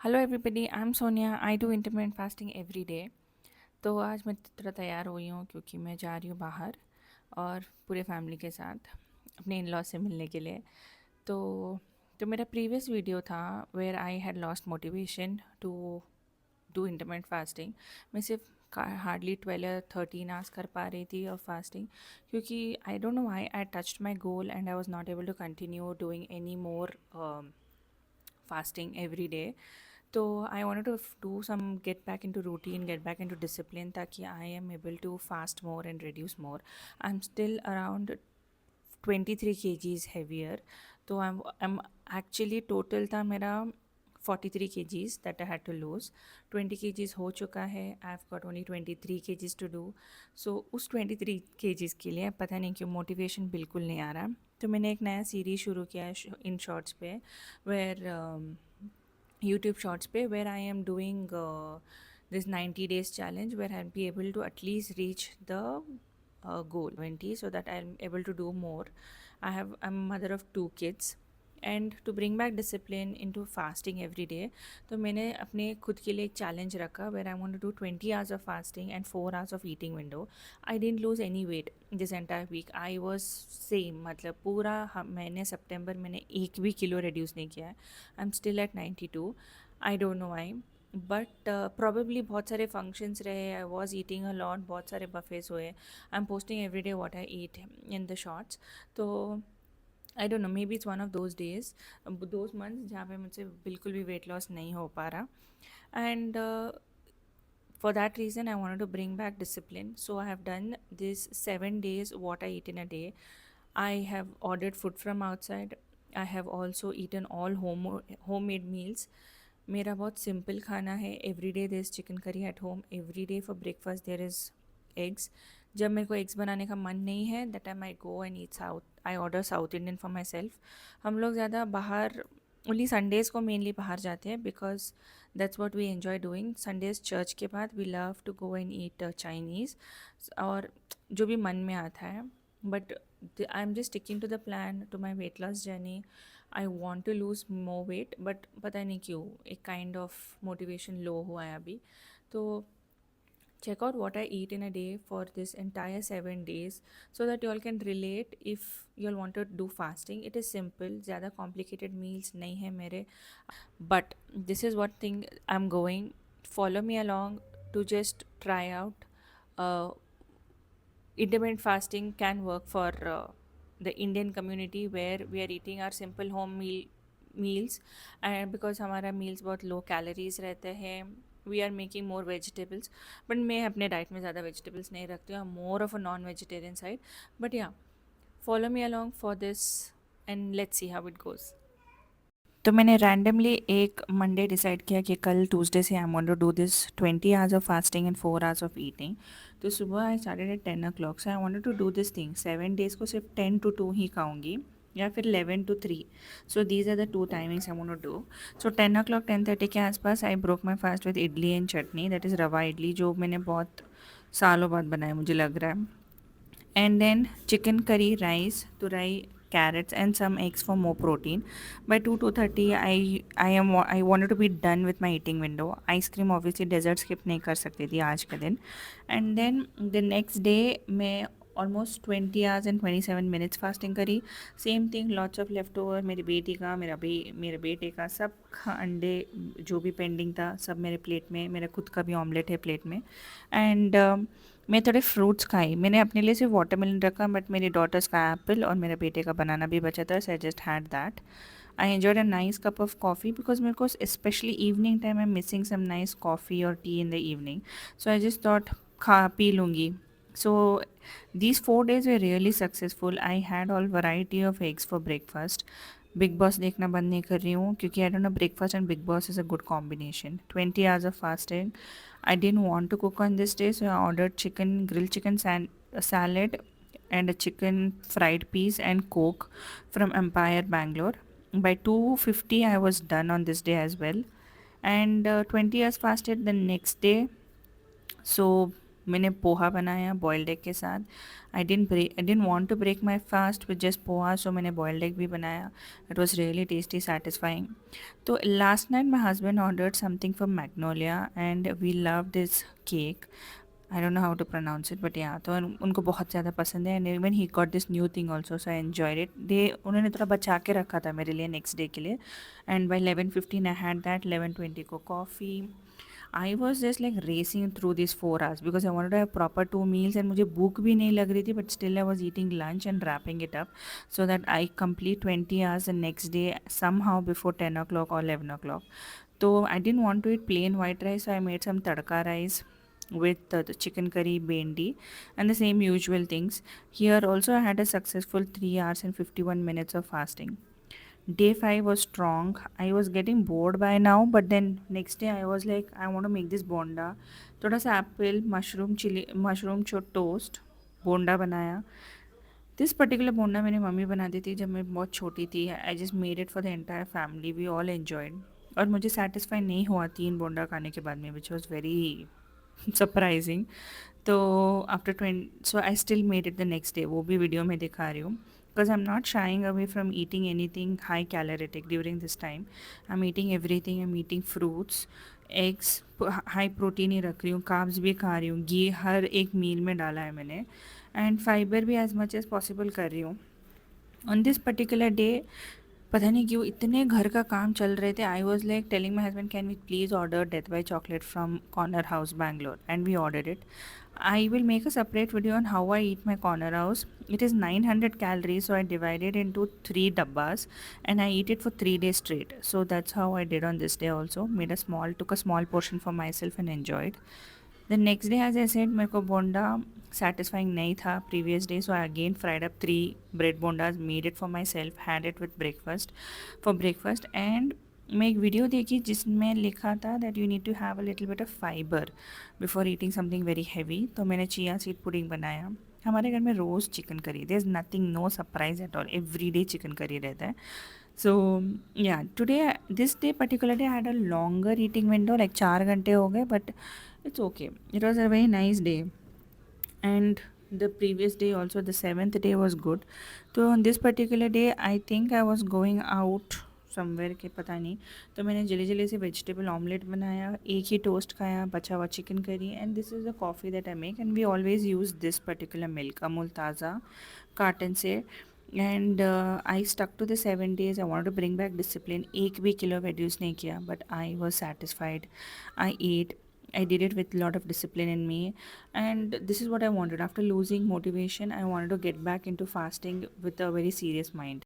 Hello everybody, I am Sonia. I do intermittent fasting every day. तो आज मैं थोड़ा तैयार हुई हूँ क्योंकि मैं जा रही हूँ बाहर और पूरे फैमिली के साथ अपने इन लॉ से मिलने के लिए। तो मेरा प्रीवियस वीडियो था where I had lost motivation to do intermittent fasting. मैं सिर्फ हार्डली 12 या 13 आवर्स कर पा रही थी ऑफ फास्टिंग, क्योंकि I don't know why I touched my goal and I was not able to continue doing any more fasting every day. So I wanted to get back into routine, get back into discipline, ताकि I am able to fast more and reduce more. I'm still around 23 kgs heavier. तो I'm actually total था मेरा 43 kgs that I had to lose. 20 kgs हो चुका है. I've got only 23 kgs to do. So उस 23 kgs के लिए पता नहीं क्यों मोटिवेशन बिल्कुल नहीं आ रहा. तो मैंने एक नया सीरीज शुरू किया है इन शॉर्ट्स पे, वेयर YouTube Shorts पे, where I am doing this 90 days challenge, where I'll be able to at least reach the goal 20, so that I'm able to do more. I'm a mother of 2 kids, and to bring back discipline into fasting every day, तो मैंने अपने खुद के लिए एक challenge रखा where I want to do 20 hours of fasting and 4 hours of eating window. I didn't lose any weight this entire week. I was same, मतलब पूरा मैंने सितंबर मैंने 1 भी किलो रिड्यूस नहीं किया है. I am still at 92. I don't know why, but probably बहुत सारे फंक्शंस रहे. I was eating a lot, बहुत सारे बफेज हुए. I am posting every day what I eat in the shorts. तो I don't know, maybe it's one of those days, those months जहाँ पे मुझसे बिल्कुल भी वेट लॉस नहीं हो पा रहा. And for that reason I wanted to bring back discipline. So I have done this 7 days what I eat in a day. I have ordered food from outside. I have also eaten all homemade meals. मेरा बहुत simple खाना है. Every day there is chicken curry at home. Every day for breakfast there is eggs. जब मेरे को eggs बनाने का मन नहीं है, that time I go and eat south. I order south Indian for my self. हम लोग ज़्यादा बाहर ओनली संडेज़ को मेनली बाहर जाते हैं, because that's what we enjoy doing. Sundays church के बाद we love to go and eat Chinese, और जो भी मन में आता है. But I am just sticking to the plan to my weight loss journey. I want to lose more weight, but पता नहीं क्यों एक काइंड ऑफ मोटिवेशन लो हुआ है अभी. तो check out what I eat in a day for this entire 7 days, so that you all can relate if you all want to do fasting. It is simple, ज़्यादा complicated meals नहीं है मेरे. But this is what thing I'm going. Follow me along to just try out. uh, Intermittent fasting can work for the Indian community, where we are eating our simple home meals. And because हमारा meals बहुत low calories रहते हैं, we are making more vegetables. But मैं अपने diet में ज़्यादा vegetables नहीं रखती हूँ. I'm more of a non-vegetarian side. But yeah, follow me along for this and let's see how it goes. तो मैंने रैंडमली एक मंडे डिसाइड किया कि कल ट्यूसडे से I am going to do this 20 hours of fasting and 4 hours of eating. तो सुबह I started at 10 o'clock. So I wanted to do this thing. 7 days को सिर्फ 10 to 2 ही खाऊंगी, या फिर 11 to 3. So these are the 2 timings I want to do. So 10 o'clock 10:30 के आसपास I broke my fast with idli and chutney. That is rava idli, जो मैंने बहुत सालों बाद बनाया मुझे लग रहा है. And then chicken curry, rice, turai, carrots and some eggs for more protein. By 2:30 I wanted to be done with my eating window. Ice cream obviously dessert skip नहीं कर सकती थी आज के दिन. And then the next day मैं almost 20 hours and 27 minutes fasting करी. Same thing, lots of leftover. मेरी बेटी का, मेरे बेटे का, सब का अंडे जो भी पेंडिंग था सब मेरे प्लेट में. मेरा खुद का भी ऑमलेट है प्लेट में. एंड मैं थोड़े फ्रूट्स खाई. मैंने अपने लिए सिर्फ वाटरमेलन रखा, बट मेरी डॉटर्स का एप्पल और मेरे बेटे का बनाना भी बचा था. So I just had that. I enjoyed a nice cup of coffee, because मेरे को specially evening time I am missing some nice coffee और tea in the evening. So I just thought खा पी लूँगी. So these 4 days were really successful. I had all variety of eggs for breakfast. Big boss देखना बंद नहीं कर रही हूँ, क्योंकि I don't no, breakfast and big boss is a good combination. 20 hours of fasting. I didn't want to cook on this day, so I ordered grilled chicken salad and a chicken fried piece and Coke from Empire Bangalore. By 2:50 I was done on this day as well. And 20 hours fasted the next day. So मैंने पोहा बनाया boiled egg के साथ। I don't want to break my fast with just poha, so मैंने boiled egg भी बनाया। It was really tasty satisfying. तो last night my husband ordered something from Magnolia and we love this cake. I don't know how to pronounce it but yeah, तो उनको बहुत ज़्यादा पसंद है and even he got this new thing also, so I enjoyed it. They उन्होंने थोड़ा बचा के रखा था मेरे लिए नेक्स्ट डे के लिए। And by 11:15 I had that. 11:20 को coffee. I was just like racing through this 4 hours because I wanted to have proper 2 meals and मुझे भूख भी नहीं लग रही थी, but still I was eating lunch and wrapping it up so that I complete 20 hours the next day somehow before 10 o'clock or 11 o'clock. So I didn't want to eat plain white rice, so I made some tadka rice with the chicken curry, bendi, and the same usual things. Here also I had a successful 3 hours and 51 minutes of fasting. Day 5 was strong. I was getting bored by now, but then next day I was like, I want to make this bonda. थोड़ा सा Apple, mushroom chilli, mushroom चो toast, बोंडा बनाया। This particular बोंडा मेरी mummy बनाती थी जब मैं बहुत छोटी थी। I just made it for the entire family, we all enjoyed. और मुझे सेटिस्फाई नहीं हुआ 3 बोंडा खाने के बाद में, विच वॉज वेरी सरप्राइजिंग। तो after 20, so I still made it the next day, वो भी वीडियो में दिखा रही हूँ। Because I am not shying away from eating anything high calorific during this time. I am eating everything. I am eating fruits, eggs, high protein ही रख रही हूँ, कार्ब्स भी खा रही हूँ, घी हर एक मील में डाला है मैंने, एंड फाइबर भी एज मच एज़ पॉसिबल कर रही हूँ। ऑन दिस पर्टिकुलर डे पता नहीं क्यों इतने घर का काम चल रहे थे। I was like telling my husband, can we please order death by chocolate from Corner House Bangalore, and we order it. I will make a separate video on how I eat my corner house. It is 900 calories, so I divide it into 3 dabbas and I eat it for 3 days straight. So that's how I did on this day also. Took a small portion for myself and enjoyed. The next day, as I said, मेरे को बोंडा satisfying नहीं था previous day, so I again fried up 3 bread bondas, made it for myself, had it with breakfast for breakfast. And मैं एक video देखी जिसमें लिखा था that you need to have a little bit of fibre before eating something very heavy, तो मैंने chia seed pudding बनाया। हमारे घर में रोज़ chicken curry, there is nothing, no surprise at all, every day chicken curry रहता है। So yeah today, this day particular day I had a longer eating window, like 4 घंटे हो गए, but it's okay. It was a very nice day. And the previous day also, the 7th day was good. So on this particular day I think I was going out somewhere के पता नहीं, तो मैंने जल्दी जल्दी से vegetable omelette बनाया, एक ही टोस्ट खाया, बचा हुआ chicken curry, and this is the coffee that I make, and we always use this particular milk, Amul Taaza carton से। And I stuck to the 7 days। I want to bring back discipline. एक भी kilo reduce नहीं किया, but I was satisfied. I ate, I did it with a lot of discipline in me, and this is what I wanted. After losing motivation, I wanted to get back into fasting with a very serious mind.